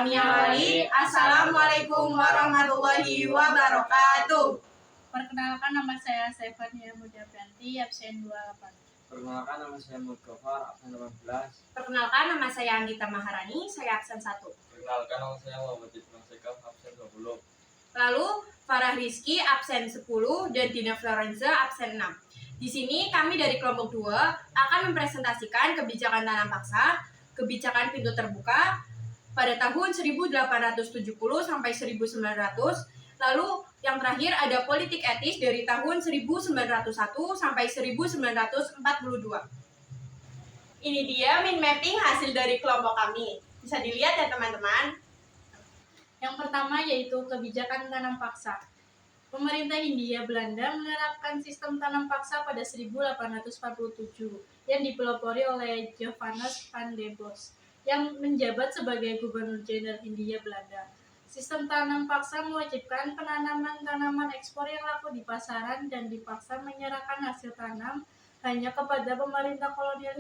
Kami awali. Assalamualaikum warahmatullahi wabarakatuh. Perkenalkan, nama saya Stefania Mudapianti, absen 28. Perkenalkan, nama saya Mudghafar, absen 18. Perkenalkan, nama saya Anggita Maharani, saya absen 1. Perkenalkan, nama saya Muhammad Ibnu Sekaf, absen 20. Lalu Farah Rizky absen 10 dan Dina Florenza absen 6. Di sini kami dari kelompok 2 akan mempresentasikan kebijakan tanam paksa, kebijakan pintu terbuka pada tahun 1870 sampai 1900. Lalu yang terakhir ada politik etis dari tahun 1901 sampai 1942. Ini dia mind mapping hasil dari kelompok kami. Bisa dilihat ya teman-teman. Yang pertama yaitu kebijakan tanam paksa. Pemerintah Hindia Belanda menerapkan sistem tanam paksa pada 1847 yang dipelopori oleh Johannes van der Bos yang menjabat sebagai Gubernur Jenderal Hindia Belanda. Sistem tanam paksa mewajibkan penanaman tanaman ekspor yang laku di pasaran dan dipaksa menyerahkan hasil tanam hanya kepada pemerintah kolonial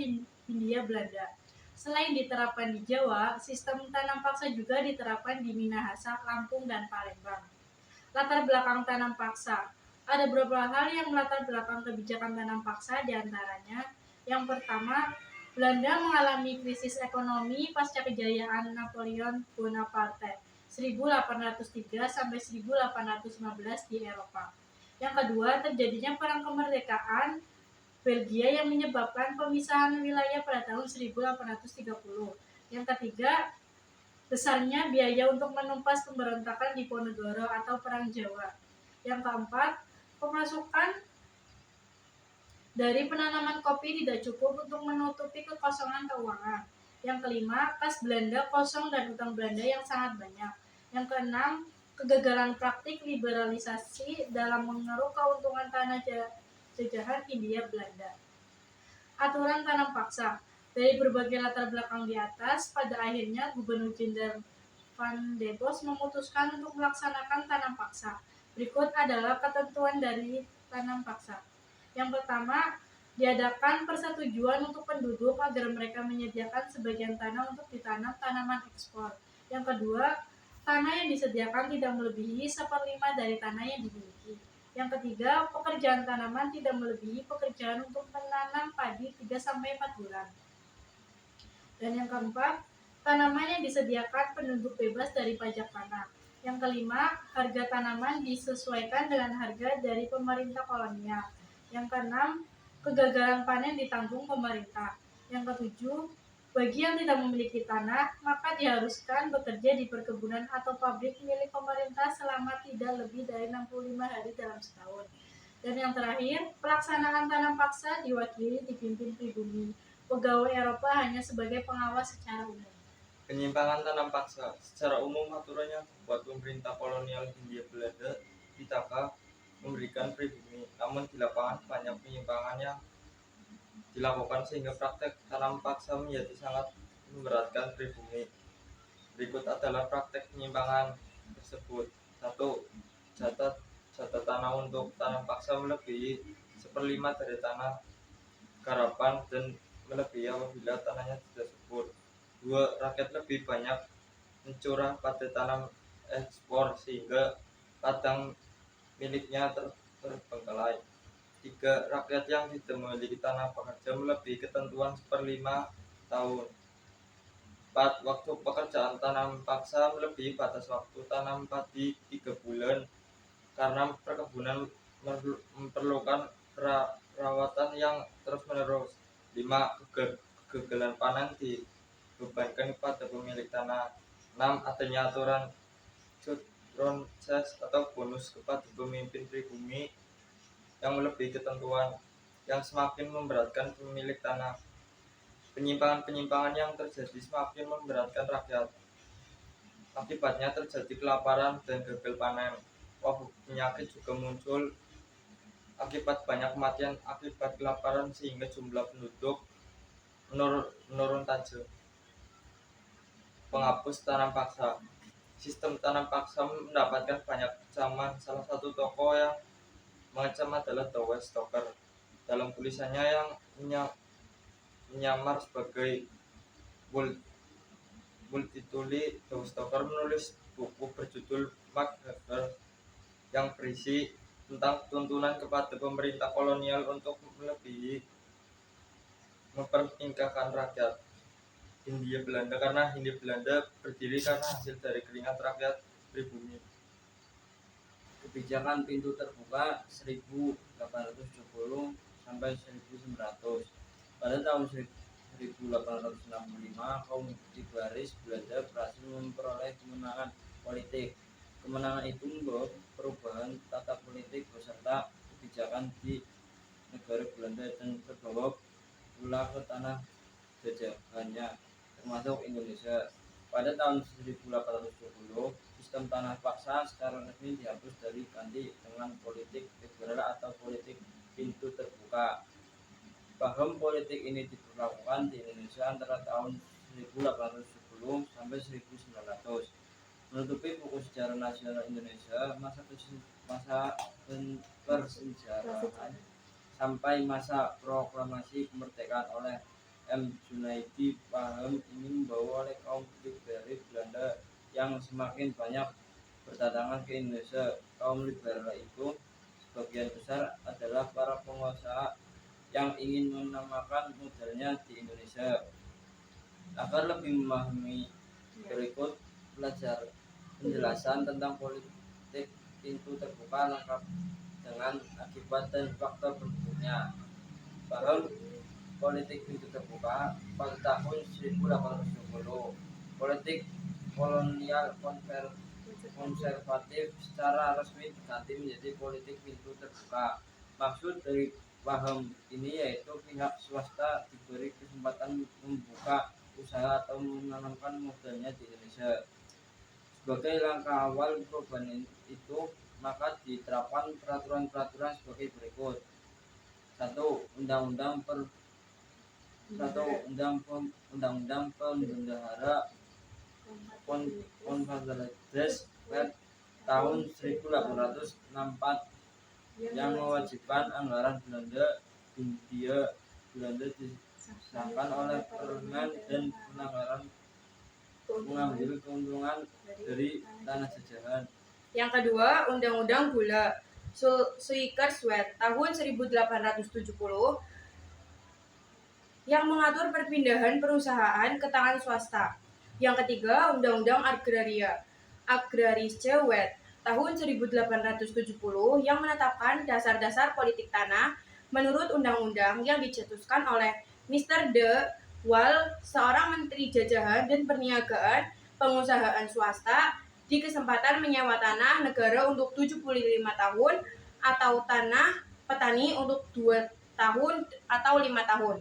Hindia Belanda. Selain diterapkan di Jawa, sistem tanam paksa juga diterapkan di Minahasa, Lampung, dan Palembang. Latar belakang tanam paksa. Ada beberapa hal yang melatar belakang kebijakan tanam paksa, diantaranya yang pertama, Belanda mengalami krisis ekonomi pasca kejayaan Napoleon Bonaparte 1803 sampai 1815 di Eropa. Yang kedua, terjadinya perang kemerdekaan Belgia yang menyebabkan pemisahan wilayah pada tahun 1830. Yang ketiga, besarnya biaya untuk menumpas pemberontakan di Diponegoro atau Perang Jawa. Yang keempat, pemasukan dari penanaman kopi tidak cukup untuk menutupi kekosongan keuangan. Yang kelima, kas Belanda kosong dan utang Belanda yang sangat banyak. Yang keenam, kegagalan praktik liberalisasi dalam mengeruk keuntungan tanah jajahan Hindia Belanda. Aturan tanam paksa. Dari berbagai latar belakang di atas, pada akhirnya Gubernur Jenderal van der Bos memutuskan untuk melaksanakan tanam paksa. Berikut adalah ketentuan dari tanam paksa. Yang pertama, diadakan persetujuan untuk penduduk agar mereka menyediakan sebagian tanah untuk ditanam tanaman ekspor. Yang kedua, tanah yang disediakan tidak melebihi 1/5 dari tanah yang dimiliki. Yang ketiga, pekerjaan tanaman tidak melebihi pekerjaan untuk menanam padi 3-4 bulan. Dan yang keempat, tanaman yang disediakan penduduk bebas dari pajak tanah. Yang kelima, harga tanaman disesuaikan dengan harga dari pemerintah kolonial. Yang keenam, kegagalan panen ditanggung pemerintah. Yang ketujuh, bagi yang tidak memiliki tanah, maka diharuskan bekerja di perkebunan atau pabrik milik pemerintah selama tidak lebih dari 65 hari dalam setahun. Dan yang terakhir, pelaksanaan tanam paksa diwakili dipimpin pribumi. Pegawai Eropa hanya sebagai pengawas secara umum. Penyimpangan tanam paksa. Secara umum, aturannya buat pemerintah kolonial Hindia Belanda ditaka memberikan pribumi. Namun di lapangan banyak penyimpangan yang dilakukan sehingga praktek tanam paksa menjadi sangat memberatkan pribumi. Berikut adalah praktek penyimpangan tersebut. 1. Jatah tanah untuk tanam paksa melebihi 1/5 dari tanah garapan dan melebihi apabila tanahnya tidak subur. 2. Rakyat lebih banyak mencurah pada tanam ekspor sehingga ladang miliknya terbengkalai. 3. Rakyat yang tidak memiliki tanah pekerja melebihi ketentuan 1/5 tahun. 4. Waktu pekerjaan tanam paksa melebihi batas waktu tanam padi 3 bulan karena perkebunan memerlukan perawatan yang terus-menerus. 5. Kegagalan panen dibebankan kepada pemilik tanah. 6. Adanya aturan Chutronses atau bonus kepada pemimpin pribumi yang melebihi ketentuan, yang semakin memberatkan pemilik tanah. Penyimpangan-penyimpangan yang terjadi semakin memberatkan rakyat. Akibatnya terjadi kelaparan dan gagal panen. Wabah penyakit juga muncul akibat banyak kematian akibat kelaparan sehingga jumlah penduduk menurun tajam. Penghapus tanam paksa. Sistem tanam paksa mendapatkan banyak kecaman. Salah satu tokoh yang mengecam adalah Douwe Stocker. Dalam tulisannya yang menyamar sebagai Multatuli Stoker menulis buku berjudul Maghreb yang berisi tentang tuntunan kepada pemerintah kolonial untuk melebihi mempertingkatkan rakyat Hindia Belanda, karena Hindia Belanda berdiri karena hasil dari keringat rakyat pribumi. Kebijakan pintu terbuka 1870 sampai 1900. Pada tahun 1865, kaum Liberis Belanda berhasil memperoleh kemenangan politik. Kemenangan itu membawa perubahan tata politik beserta kebijakan di negara Belanda dan terbawa pula ke tanah jajahannya, termasuk Indonesia. Pada tahun 1870, sistem tanah paksa secara resmi dihapus dari ganti dengan politik liberal atau politik pintu terbuka. Paham politik ini diberlakukan di Indonesia antara tahun 1810 sampai 1900. Menutupi buku sejarah nasional Indonesia, masa persejarahan sampai masa proklamasi kemerdekaan oleh M. Junaidi. Paham ini membawa oleh kaum liberal Belanda yang semakin banyak berdatangan ke Indonesia. Kaum liberal itu sebagian besar adalah para pengusaha yang ingin menamakan modalnya di Indonesia. Agar lebih memahami berikut penjelasan tentang politik pintu terbuka lengkap dengan akibat dan faktor pendukungnya. Paham politik pintu terbuka pada tahun 1820. Politik kolonial konservatif secara resmi diganti menjadi politik pintu terbuka. Maksud dari paham ini yaitu pihak swasta diberi kesempatan membuka usaha atau menanamkan modalnya di Indonesia. Sebagai langkah awal perubahan itu, maka diterapkan peraturan-peraturan sebagai berikut. 1. Undang-Undang Pembendahara Konfederasi tahun 1864 yang mewajibkan anggaran Hindia Belanda disahkan oleh parlemen dan penanggaran mengambil keuntungan dari tanah jajahan. Yang kedua, Undang-Undang Gula Suikerswet tahun 1870 yang mengatur perpindahan perusahaan ke tangan swasta. Yang ketiga, Undang-Undang Agrarische Wet tahun 1870 yang menetapkan dasar-dasar politik tanah menurut undang-undang yang dicetuskan oleh Mr. de Waal, seorang menteri jajahan dan perniagaan pengusahaan swasta, di kesempatan menyewa tanah negara untuk 75 tahun atau tanah petani untuk 2 tahun atau 5 tahun.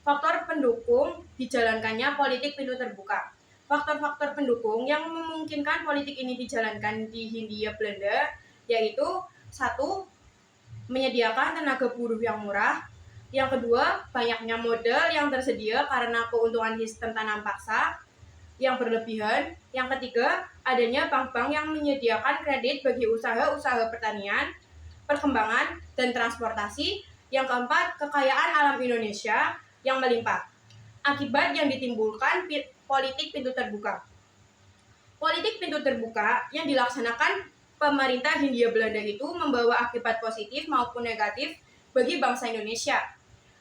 Faktor pendukung dijalankannya politik pintu terbuka. Faktor-faktor pendukung yang memungkinkan politik ini dijalankan di Hindia Belanda yaitu 1. Menyediakan tenaga buruh yang murah. Yang kedua, banyaknya modal yang tersedia karena keuntungan sistem tanam paksa yang berlebihan. Yang ketiga, adanya bank-bank yang menyediakan kredit bagi usaha-usaha pertanian, perkembangan, dan transportasi. Yang keempat, kekayaan alam Indonesia yang melimpah. Akibat yang ditimbulkan politik pintu terbuka. Politik pintu terbuka yang dilaksanakan pemerintah Hindia Belanda itu membawa akibat positif maupun negatif bagi bangsa Indonesia.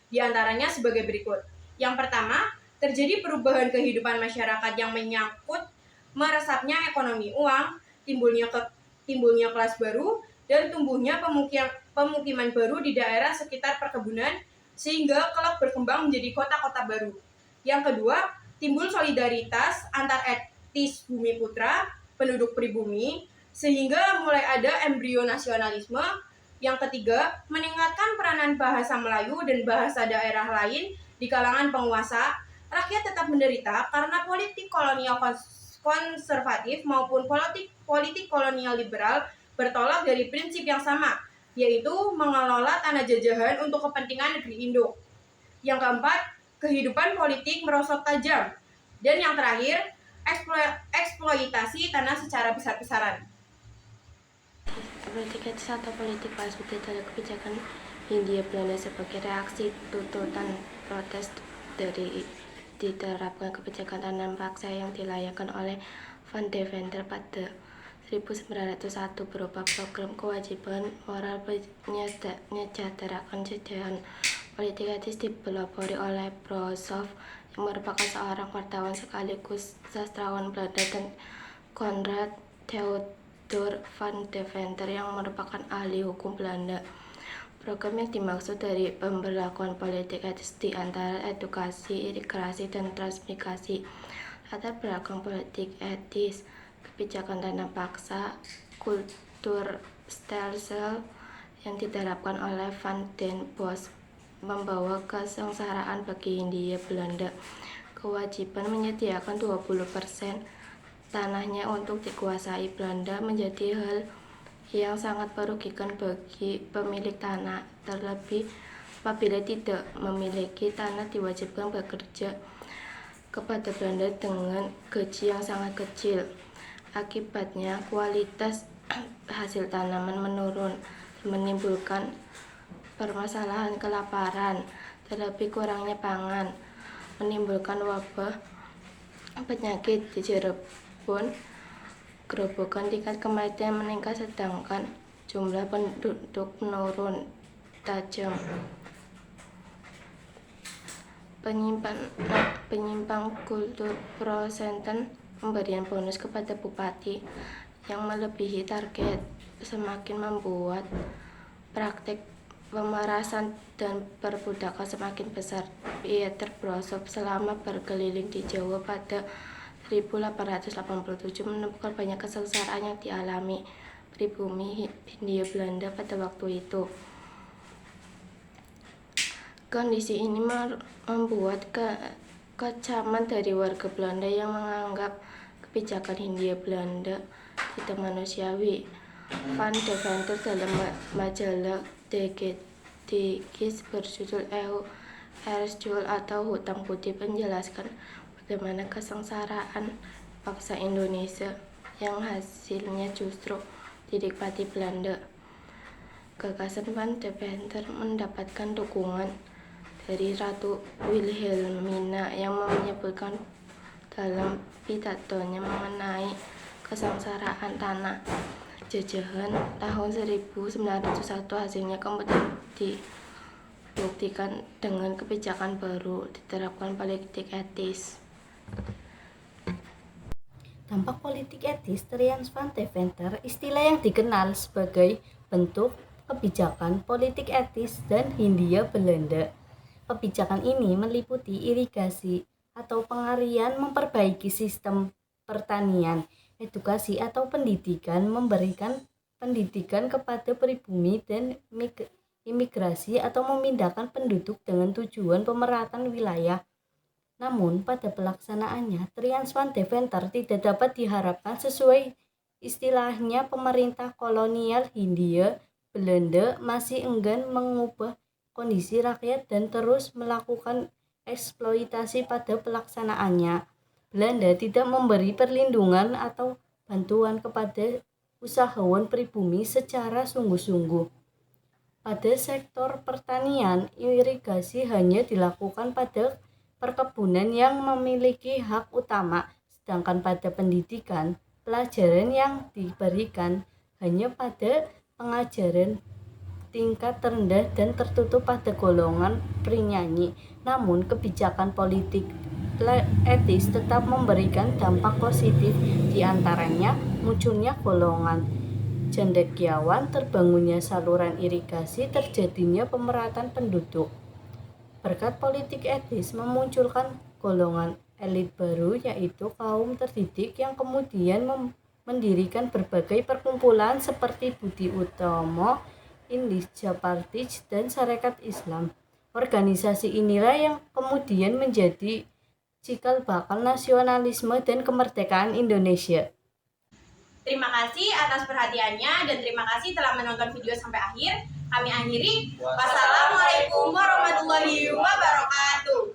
Di antaranya sebagai berikut. Yang pertama, terjadi perubahan kehidupan masyarakat yang menyangkut meresapnya ekonomi uang, timbulnya kelas baru, dan tumbuhnya pemukiman baru di daerah sekitar perkebunan, sehingga kelak berkembang menjadi kota-kota baru. Yang kedua, timbul solidaritas antar etnis bumi putra, penduduk pribumi, sehingga mulai ada embrio nasionalisme. Yang ketiga, meningkatkan peranan bahasa Melayu dan bahasa daerah lain di kalangan penguasa. Rakyat tetap menderita karena politik kolonial konservatif maupun politik kolonial liberal bertolak dari prinsip yang sama, yaitu mengelola tanah jajahan untuk kepentingan negeri induk. Yang keempat, kehidupan politik merosot tajam. Dan yang terakhir, eksploitasi tanah secara besar-besaran. Politik etis atau politik balas budi adalah kebijakan Hindia Belanda sebagai reaksi tuntutan protes dari diterapkan kebijakan tanam paksa yang dilayangkan oleh Van Deventer pada 1901 berupa program kewajiban moral menyejahterakan jajahan politik etis dipelopori oleh Broshoff yang merupakan seorang wartawan sekaligus sastrawan Belanda dan Konrad Theodor van Deventer yang merupakan ahli hukum Belanda. Program yang dimaksud dari pemberlakuan politik etis di antara edukasi, integrasi, dan transmigrasi. Latar belakang politik etis, kebijakan tanam paksa, kultur stelsel yang diterapkan oleh Van den Bosch membawa kesengsaraan bagi Hindia Belanda. Kewajiban menyediakan 20% tanahnya untuk dikuasai Belanda menjadi hal yang sangat merugikan bagi pemilik tanah, terlebih apabila tidak memiliki tanah diwajibkan bekerja kepada Belanda dengan gaji yang sangat kecil. Akibatnya kualitas hasil tanaman menurun dan menimbulkan permasalahan kelaparan, terlebih kurangnya pangan, menimbulkan wabah penyakit di Cirebon. Gerobokan tingkat kematian meningkat sedangkan jumlah penduduk menurun tajam. Penyimpang kultur Protestan pemberian bonus kepada bupati yang melebihi target semakin membuat praktik pemerasan dan perbudakan semakin besar. Pieter Broshoff selama berkeliling di Jawa pada 1887 menemukan banyak kesengsaraan yang dialami pribumi Hindia Belanda pada waktu itu. Kondisi ini membuat kecaman dari warga Belanda yang menganggap kebijakan Hindia Belanda tidak manusiawi. Van Deventer dalam majalah De Geest berjudul Erfjuul atau Hutang Budi menjelaskan bagaimana kesengsaraan bangsa Indonesia yang hasilnya justru dinikmati Belanda. Gagasan Van Deventer mendapatkan dukungan dari Ratu Wilhelmina yang menyebutkan dalam pidatonya mengenai kesengsaraan tanah jajahan tahun 1901 hasilnya kemudian dibuktikan dengan kebijakan baru diterapkan politik etis. Dampak politik etis Trias van Deventer, istilah yang dikenal sebagai bentuk kebijakan politik etis dan Hindia Belanda. Kebijakan ini meliputi irigasi atau pengarian, memperbaiki sistem pertanian, edukasi atau pendidikan, memberikan pendidikan kepada pribumi dan imigrasi atau memindahkan penduduk dengan tujuan pemerataan wilayah. Namun pada pelaksanaannya, Trias van Deventer tidak dapat diharapkan sesuai istilahnya. Pemerintah kolonial Hindia Belanda masih enggan mengubah kondisi rakyat dan terus melakukan eksploitasi pada pelaksanaannya. Belanda tidak memberi perlindungan atau bantuan kepada usahawan pribumi secara sungguh-sungguh. Pada sektor pertanian, irigasi hanya dilakukan pada perkebunan yang memiliki hak utama, sedangkan pada pendidikan, pelajaran yang diberikan hanya pada pengajaran tingkat terendah dan tertutup pada golongan penyanyi. Namun kebijakan politik etis tetap memberikan dampak positif, diantaranya munculnya golongan cendekiawan, terbangunnya saluran irigasi, terjadinya pemerataan penduduk. Berkat politik etis memunculkan golongan elit baru, yaitu kaum terdidik yang kemudian mendirikan berbagai perkumpulan seperti Budi Utomo, Indija Partij, dan Sarekat Islam. Organisasi inilah yang kemudian menjadi cikal bakal nasionalisme dan kemerdekaan Indonesia. Terima kasih atas perhatiannya dan terima kasih telah menonton video sampai akhir. Kami akhiri. Wassalamualaikum warahmatullahi wabarakatuh.